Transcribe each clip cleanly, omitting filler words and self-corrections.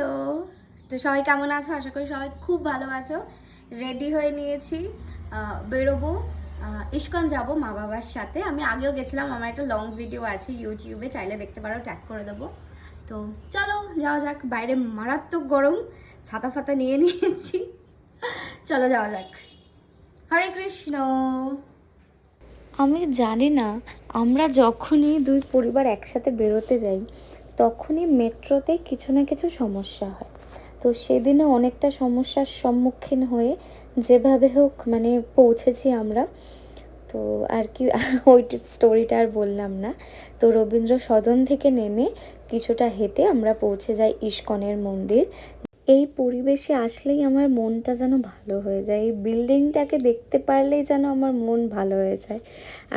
Hello, তো সবাই কেমন আছো? আশা করি সবাই খুব ভালো আছো। রেডি হয়ে নিয়েছি, বেরোবো, ইস্কন যাব মা বাবার সাথে। আমি আগেও গেছিলাম, আমার একটা লং ভিডিও আছে ইউটিউবে, চাইলে দেখতে পারো, ট্যাগ করে দেবো। তো চলো যাওয়া যাক। বাইরে মারাত্মক গরম, ছাতা ফাতা নিয়ে নিয়েছি, চলো যাওয়া যাক। হরে কৃষ্ণ। আমি জানি না, আমরা যখনই দুই পরিবার একসাথে বেরোতে যাই তখনই মেট্রোতে কিছু না কিছু সমস্যা হয়। তো সেদিনে অনেকটা সমস্যার সম্মুখীন হয়ে যেভাবে হোক মানে পৌঁছেছি আমরা। তো আর কি ওই স্টোরিটা আর বললাম না। তো রবীন্দ্র সদন থেকে নেমে কিছুটা হেঁটে আমরা পৌঁছে যাই ইস্কনের মন্দির। এই পরিবেশে আসলেই আমার মনটা যেন ভালো হয়ে যায়, এই বিল্ডিংটাকে দেখতে পারলেই যেন আমার মন ভালো হয়ে যায়।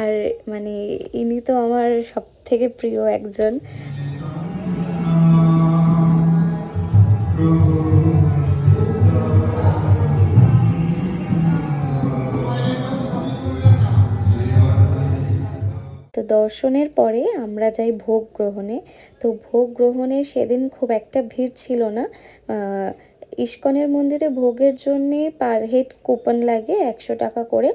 আর মানে ইনি তো আমার সব থেকে প্রিয় একজন। তো দর্শনের পরে আমরা যাই ভোগ গ্রহণে। তো ভোগ গ্রহণে সেদিন খুব একটা ভিড় ছিল না। ইস্কনের মন্দিরে ভোগের জন্যে পার হেড কুপন লাগে 100 টাকা করে।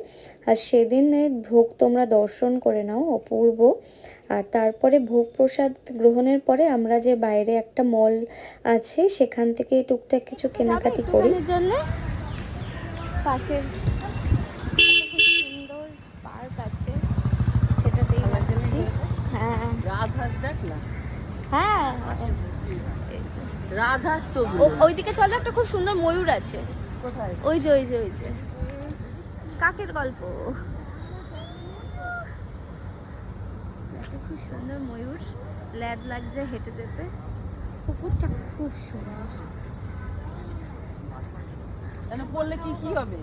আর সেদিন ভোগ তোমরা দর্শন করে নাও, অপূর্ব। আর তারপরে ভোগ প্রসাদ গ্রহণের পরে আমরা যে বাইরে একটা মল আছে সেখান থেকে টুকটাক কিছু কেনাকাটি করি। জন্য পাশের সুন্দর পার্ক আছে, সেটাতেই যাচ্ছি। হ্যাঁ, রাজহাঁস দেখলাম। হ্যাঁ, রাজহাঁস তো ওইদিকে চলো, একটা খুব সুন্দর ময়ূর আছে। কোথায়? ওই যে ওই যে ওই যে কাকের গল্প, একটা খুব সুন্দর ময়ূর, ল্যাদ লাগছে হেঁটে যেতে। পুকুরটা খুব সুন্দর। কেন পড়লে কি কি হবে?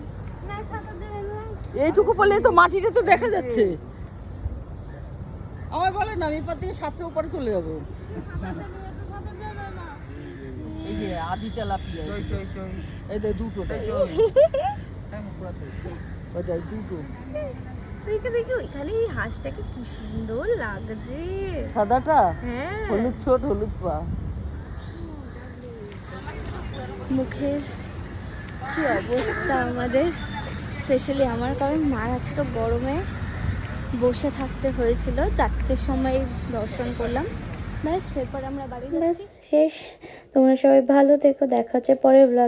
এইটুকু পড়লে তো মাটিটা তো দেখা যাচ্ছে। আমায় বলে না, আমি এপার থেকে সাথে উপরে চলে যাবো। এই যে আদি তেলাপিয়া, এই যে দুটো, ওইটাই দুটো। দেখে দেখি ওইখানে এই হাঁসটাকে কি সুন্দর লাগছে। সাদাটা হ্যাঁ, হলুদ ছোট, হলুদ পা। মুখের কি অবস্থা আমাদের, স্পেশালি আমার, কারণ মারাত্মক গরমে বসে থাকতে হয়েছিল। 4টের সময় দর্শন করলাম, ব্যাস এরপর আমরা বাড়ি যাচ্ছি। ব্যাস শেষ। তোমরা সবাই ভালো থেকো, দেখা হচ্ছে পরের ব্লগে।